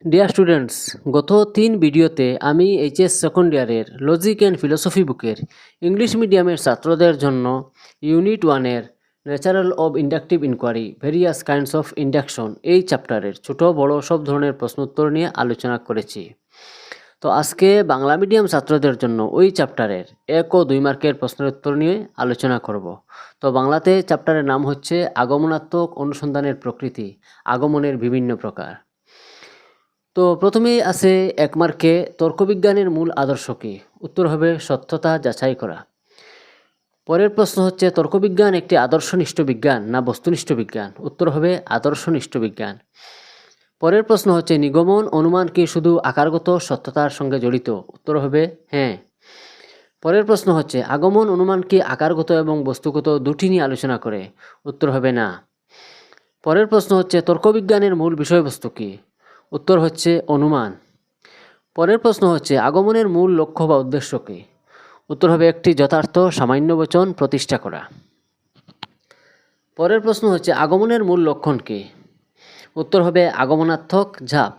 Dear students, গত 3 ভিডিওতে আমি এইচএস সেকেন্ড ইয়ারের লজিক অ্যান্ড ফিলোসফি বুকের ইংলিশ মিডিয়ামের ছাত্রদের জন্য ইউনিট 1-এর natural of inductive inquiry various kinds of induction এই চ্যাপ্টারের ছোট বড় সব ধরনের প্রশ্নোত্তর নিয়ে আলোচনা করেছি। তো আজকে বাংলা মিডিয়াম ছাত্রদের জন্য ওই চ্যাপ্টারের 1 ও 2 মার্কের প্রশ্নের উত্তর নিয়ে আলোচনা করব। তো বাংলাতে চ্যাপ্টারের নাম হচ্ছে আগমনাত্মক অনুসন্ধানের প্রকৃতি, আগমনের বিভিন্ন প্রকার। তো প্রথমেই আছে 1 মার্কে তর্কবিজ্ঞানের মূল আদর্শ কী? উত্তর হবে সত্যতা যাচাই করা। পরের প্রশ্ন হচ্ছে তর্কবিজ্ঞান একটি আদর্শনিষ্ঠ বিজ্ঞান না বস্তুনিষ্ঠ বিজ্ঞান? উত্তর হবে আদর্শনিষ্ঠ বিজ্ঞান। পরের প্রশ্ন হচ্ছে নিগমন অনুমান কি শুধু আকারগত সত্যতার সঙ্গে জড়িত? উত্তর হবে হ্যাঁ। পরের প্রশ্ন হচ্ছে আগমন অনুমান কি আকারগত এবং বস্তুগত দুটি নিয়ে আলোচনা করে? উত্তর হবে না। পরের প্রশ্ন হচ্ছে তর্কবিজ্ঞানের মূল বিষয়বস্তু কী? উত্তর হচ্ছে অনুমান। পরের প্রশ্ন হচ্ছে আগমনের মূল লক্ষ্য বা উদ্দেশ্য কী? উত্তর হবে একটি যথার্থ সামান্য বচন প্রতিষ্ঠা করা। পরের প্রশ্ন হচ্ছে আগমনের মূল লক্ষণ কী? উত্তর হবে আগমনাত্মক ঝাঁপ।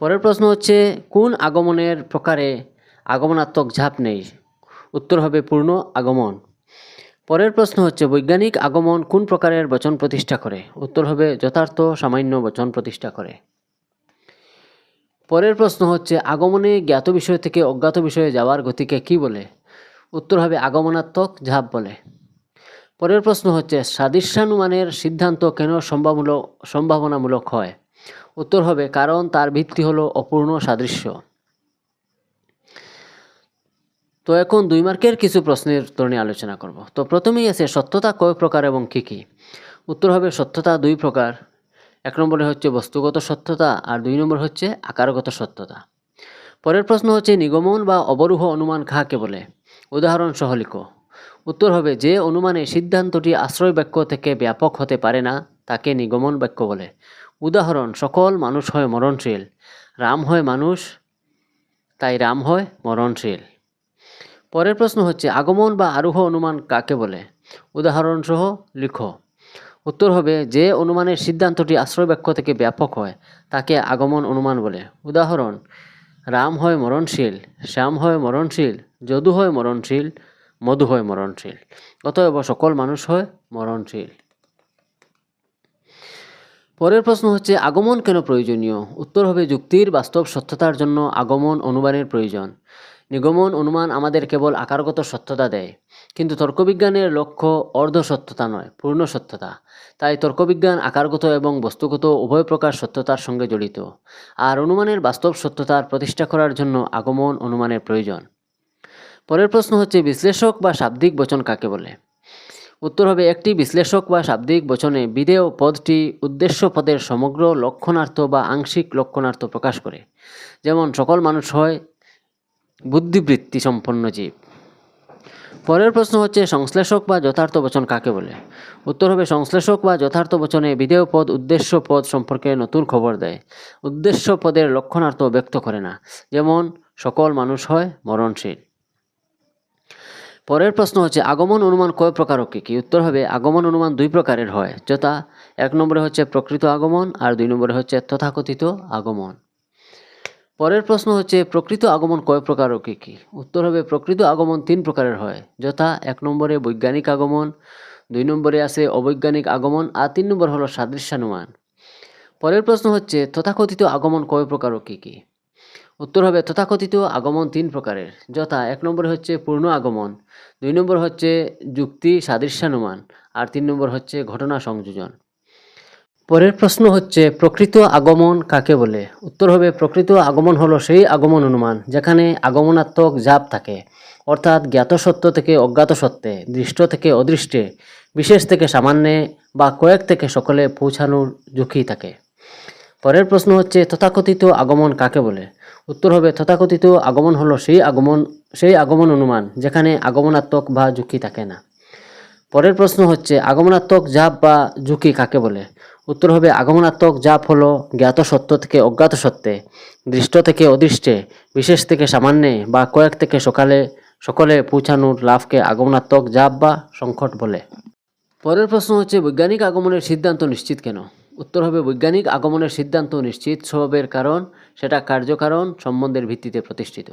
পরের প্রশ্ন হচ্ছে কোন আগমনের প্রকারে আগমনাত্মক ঝাঁপ নেই? উত্তর হবে পূর্ণ আগমন। পরের প্রশ্ন হচ্ছে বৈজ্ঞানিক আগমন কোন প্রকারের বচন প্রতিষ্ঠা করে? উত্তর হবে যথার্থ সামান্য বচন প্রতিষ্ঠা করে। পরের প্রশ্ন হচ্ছে আগমনে জ্ঞাত বিষয় থেকে অজ্ঞাত বিষয়ে যাওয়ার গতিকে কী বলে? উত্তর হবে আগমনাত্মক ঝাঁপ বলে। পরের প্রশ্ন হচ্ছে সাদৃশ্যানুমানের সিদ্ধান্ত কেন সম্ভাবনামূলক হয়? উত্তর হবে কারণ তার ভিত্তি হলো অপূর্ণ সাদৃশ্য। তো এখন 2 মার্কের কিছু প্রশ্নের উত্তর নিয়ে আলোচনা করব। তো প্রথমেই আছে সত্যতা কয় প্রকার এবং কী কী? উত্তর হবে সত্যতা 2 প্রকার। 1 নম্বরে হচ্ছে বস্তুগত সত্যতা আর 2 নম্বর হচ্ছে আকারগত সত্যতা। পরের প্রশ্ন হচ্ছে নিগমন বা অবরূহ অনুমান কাকে বলে? উদাহরণ সহ লিখো। উত্তর হবে যে অনুমানে সিদ্ধান্তটি আশ্রয় বাক্য থেকে ব্যাপক হতে পারে না তাকে নিগমন বাক্য বলে। উদাহরণ সকল মানুষ হয় মরণশীল, রাম হয় মানুষ তাই রাম হয় মরণশীল। পরের প্রশ্ন হচ্ছে আগমন বা আরোহ অনুমান কাকে বলে? উদাহরণ সহ লিখো। উত্তর হবে যে অনুমানের সিদ্ধান্তটি আশ্রয় বাক্য থেকে ব্যাপক হয় তাকে আগমন অনুমান বলে। উদাহরণ রাম হয় মরণশীল, শ্যাম হয় মরণশীল, যদু হয় মরণশীল, মধু হয় মরণশীল। অতএব সকল মানুষ হয় মরণশীল। পরের প্রশ্ন হচ্ছে আগমন কেন প্রয়োজনীয়? উত্তর হবে যুক্তির বাস্তব সত্যতার জন্য আগমন অনুমানের প্রয়োজন। নিগমন অনুমান আমাদের কেবল আকারগত সত্যতা দেয়, কিন্তু তর্কবিজ্ঞানের লক্ষ্য অর্ধ সত্যতা নয়, পূর্ণ সত্যতা। তাই তর্কবিজ্ঞান আকারগত এবং বস্তুগত উভয় প্রকার সত্যতার সঙ্গে জড়িত, আর অনুমানের বাস্তব সত্যতার প্রতিষ্ঠা করার জন্য আগমন অনুমানের প্রয়োজন। পরের প্রশ্ন হচ্ছে বিশ্লেষক বা শাব্দিক বচন কাকে বলে? উত্তর হবে একটি বিশ্লেষক বা শাব্দিক বচনে বিধেয় পদটি উদ্দেশ্য পদের সমগ্র লক্ষণার্থ বা আংশিক লক্ষণার্থ প্রকাশ করে। যেমন সকল মানুষ হয় বুদ্ধিবৃত্তি সম্পন্ন জীব। পরের প্রশ্ন হচ্ছে সংশ্লেষক বা যথার্থ বচন কাকে বলে? উত্তর হবে সংশ্লেষক বা যথার্থ বচনে বিধেয় পদ উদ্দেশ্য পদ সম্পর্কে নতুন খবর দেয়, উদ্দেশ্য পদের লক্ষণার্থ ব্যক্ত করে না। যেমন সকল মানুষ হয় মরণশীল। পরের প্রশ্ন হচ্ছে আগমন অনুমান কয় প্রকার ও কী? উত্তর হবে আগমন অনুমান 2 প্রকারের হয়, যথা 1 নম্বরে হচ্ছে প্রকৃত আগমন আর 2 নম্বরে হচ্ছে তথাকথিত আগমন। পরের প্রশ্ন হচ্ছে প্রকৃত আগমন কয় প্রকার ও কী? উত্তর হবে প্রকৃত আগমন 3 প্রকারের হয়, যথা 1 নম্বরে বৈজ্ঞানিক আগমন, 2 নম্বরে আছে অবৈজ্ঞানিক আগমন আর 3 নম্বর হলো সাদৃশ্যানুমান। পরের প্রশ্ন হচ্ছে তথাকথিত আগমন কয় প্রকার ও কী? উত্তর হবে তথাকথিত আগমন 3 প্রকারের, যথা 1 নম্বরে হচ্ছে পূর্ণ আগমন, 2 নম্বর হচ্ছে যুক্তি সাদৃশ্যানুমান আর 3 নম্বর হচ্ছে ঘটনা সংযোজন। পরের প্রশ্ন হচ্ছে প্রকৃত আগমন কাকে বলে? উত্তর হবে প্রকৃত আগমন হলো সেই আগমন অনুমান যেখানে আগমনাত্মক ঝাঁপ থাকে, অর্থাৎ জ্ঞাত সত্য থেকে অজ্ঞাত সত্যে, দৃষ্ট থেকে অদৃষ্টে, বিশেষ থেকে সামান্যে বা কয়েক থেকে সকলে পৌঁছানোর ঝুঁকি থাকে। পরের প্রশ্ন হচ্ছে তথাকথিত আগমন কাকে বলে? উত্তর হবে তথাকথিত আগমন হলো সেই আগমন অনুমান যেখানে আগমনাত্মক বা ঝুঁকি থাকে না। পরের প্রশ্ন হচ্ছে আগমনাত্মক ঝাঁপ বা ঝুঁকি কাকে বলে? উত্তর হবে আগমনাত্মক ঝাঁপ হলো জ্ঞাত সত্য থেকে অজ্ঞাত সত্যে, দৃষ্ট থেকে অদৃষ্টে, বিশেষ থেকে সামান্যে বা কয়েক থেকে সকলে পৌঁছানোর লাভকে আগমনাত্মক ঝাঁপ বা সংকট বলে। পরের প্রশ্ন হচ্ছে বৈজ্ঞানিক আগমনের সিদ্ধান্ত নিশ্চিত কেন? উত্তর হবে বৈজ্ঞানিক আগমনের সিদ্ধান্ত নিশ্চিত স্বভাবের কারণ সেটা কার্যকারণ সম্বন্ধের ভিত্তিতে প্রতিষ্ঠিত।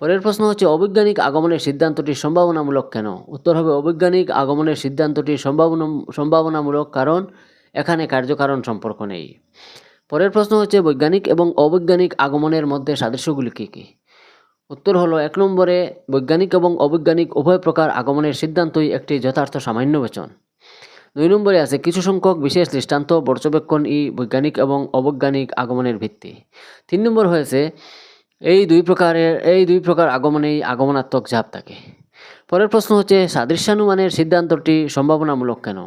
পরের প্রশ্ন হচ্ছে অবৈজ্ঞানিক আগমনের সিদ্ধান্তটি সম্ভাবনামূলক কেন? উত্তর হবে অবৈজ্ঞানিক আগমনের সিদ্ধান্তটি সম্ভাবনামূলক কারণ এখানে কার্যকারণ সম্পর্ক নেই। পরের প্রশ্ন হচ্ছে বৈজ্ঞানিক এবং অবৈজ্ঞানিক আগমনের মধ্যে সাদৃশ্যগুলি কী কী? উত্তর হলো 1 নম্বরে বৈজ্ঞানিক এবং অবৈজ্ঞানিক উভয় প্রকার আগমনের সিদ্ধান্তই একটি যথার্থ সামান্যবচন। 2 নম্বরে আছে কিছু সংখ্যক বিশেষ দৃষ্টান্ত পর্যবেক্ষণই বৈজ্ঞানিক এবং অবৈজ্ঞানিক আগমনের ভিত্তি। 3 নম্বর হয়েছে এই দুই প্রকার আগমনেই আগমনাত্মক ঝাপ থাকে। পরের প্রশ্ন হচ্ছে সাদৃশ্যানুমানের সিদ্ধান্তটি সম্ভাবনামূলক কেন?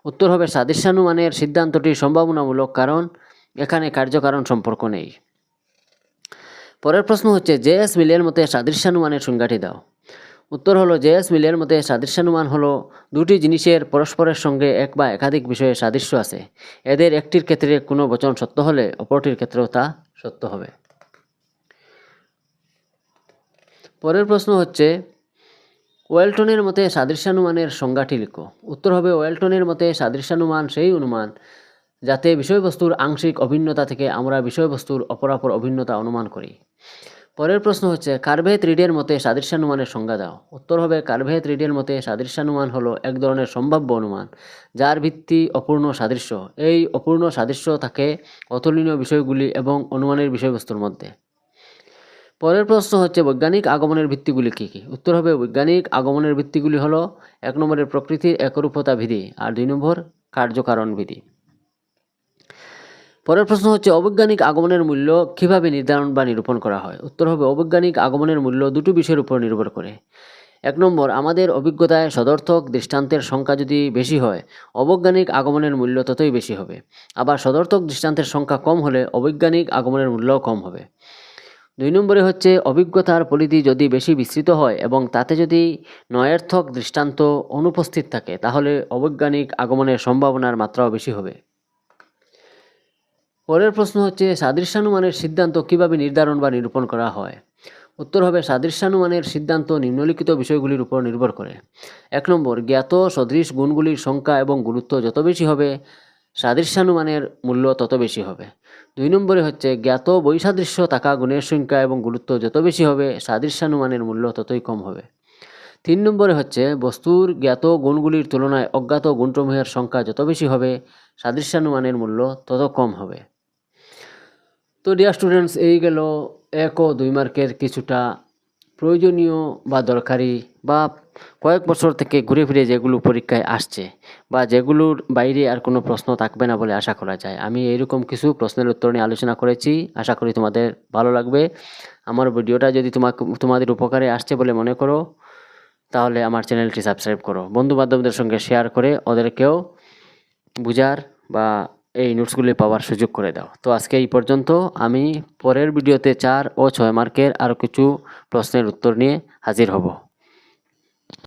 উত্তর হবে সাদৃশ্যানুমানের সিদ্ধান্তটি সম্ভাবনামূলক কারণ এখানে কার্যকারণ সম্পর্ক নেই। পরের প্রশ্ন হচ্ছে জে.এস. মিলের মতে সাদৃশ্যানুমানের সংজ্ঞাটি দাও। উত্তর হলো জে.এস. মিলের মতে সাদৃশ্যানুমান হলো দুটি জিনিসের পরস্পরের সঙ্গে এক বা একাধিক বিষয়ে সাদৃশ্য আছে, এদের একটির ক্ষেত্রে কোনো বচন সত্য হলে অপরটির ক্ষেত্রেও তা সত্য হবে। পরের প্রশ্ন হচ্ছে ওয়েলটনের মতে সাদৃশ্যানুমানের সংজ্ঞাটি লিখো। উত্তর হবে ওয়েলটনের মতে সাদৃশ্যানুমান সেই অনুমান যাতে বিষয়বস্তুর আংশিক অভিন্নতা থেকে আমরা বিষয়বস্তুর অপরাপর অভিন্নতা অনুমান করি। পরের প্রশ্ন হচ্ছে কার্ভেত রিডের মতে সাদৃশ্যানুমানের সংজ্ঞা দাও। উত্তর হবে কার্ভেত রিডের মতে সাদৃশ্যানুমান হলো এক ধরনের সম্ভাব্য অনুমান যার ভিত্তি অপূর্ণ সাদৃশ্য। এই অপূর্ণ সাদৃশ্য থাকে অতুলনীয় বিষয়গুলি এবং অনুমানের বিষয়বস্তুর মধ্যে। পরের প্রশ্ন হচ্ছে বৈজ্ঞানিক আগমনের ভিত্তিগুলি কী কী? উত্তর হবে বৈজ্ঞানিক আগমনের ভিত্তিগুলি হলো 1 নম্বরের প্রকৃতির একরূপতা বিধি আর 2 নম্বর কার্যকারণ বিধি। পরের প্রশ্ন হচ্ছে অবৈজ্ঞানিক আগমনের মূল্য কিভাবে নির্ধারণ বা নিরূপণ করা হয়? উত্তর হবে অবৈজ্ঞানিক আগমনের মূল্য দুটো বিষয়ের উপর নির্ভর করে। 1 নম্বর আমাদের অভিজ্ঞতায় সদর্থক দৃষ্টান্তের সংখ্যা যদি বেশি হয় অবৈজ্ঞানিক আগমনের মূল্য ততই বেশি হবে, আবার সদর্থক দৃষ্টান্তের সংখ্যা কম হলে অবৈজ্ঞানিক আগমনের মূল্যও কম হবে। 2 নম্বরে হচ্ছে অভিজ্ঞতার পরিধি যদি বেশি বিস্তৃত হয় এবং তাতে যদি নয়ার্থক দৃষ্টান্ত অনুপস্থিত থাকে তাহলে অবৈজ্ঞানিক আগমনের সম্ভাবনার মাত্রাও বেশি হবে। পরের প্রশ্ন হচ্ছে সাদৃশ্যানুমানের সিদ্ধান্ত কিভাবে নির্ধারণ বা নিরূপণ করা হয়? উত্তর হবে সাদৃশ্যানুমানের সিদ্ধান্ত নিম্নলিখিত বিষয়গুলির উপর নির্ভর করে। 1 নম্বর জ্ঞাত সদৃশ গুণগুলির সংখ্যা এবং গুরুত্ব যত বেশি হবে সাদৃশ্যানুমানের মূল্য তত বেশি হবে। 2 নম্বরে হচ্ছে জ্ঞাত বৈসাদৃশ্য থাকা গুণের সংখ্যা এবং গুরুত্ব যত বেশি হবে সাদৃশ্যানুমানের মূল্য ততই কম হবে। 3 নম্বরে হচ্ছে বস্তুর জ্ঞাত গুণগুলির তুলনায় অজ্ঞাত গুণসমূহের সংখ্যা যত বেশি হবে সাদৃশ্যানুমানের মূল্য তত কম হবে। তো ডিয়ার স্টুডেন্টস, এই গেল 1 ও 2 মার্কের কিছুটা প্রয়োজনীয় বা দরকারি বা কয়েক বছর থেকে ঘুরে ফিরে যেগুলো পরীক্ষায় আসছে বা যেগুলোর বাইরে আর কোনো প্রশ্ন থাকবে না বলে আশা করা যায়। আমি এইরকম কিছু প্রশ্নের উত্তর নিয়ে আলোচনা করেছি, আশা করি তোমাদের ভালো লাগবে। আমার ভিডিওটা যদি তোমাদের উপকারে আসছে বলে মনে করো তাহলে আমার চ্যানেলটি সাবস্ক্রাইব করো, বন্ধু বান্ধবদের সঙ্গে শেয়ার করে ওদেরকেও বুঝার বা এই নোটসগুলি পাওয়ার সুযোগ করে দাও। তো আজকে এই পর্যন্ত। আমি পরের ভিডিওতে 4 ও 6 মার্কের আরও কিছু প্রশ্নের উত্তর নিয়ে হাজির হব।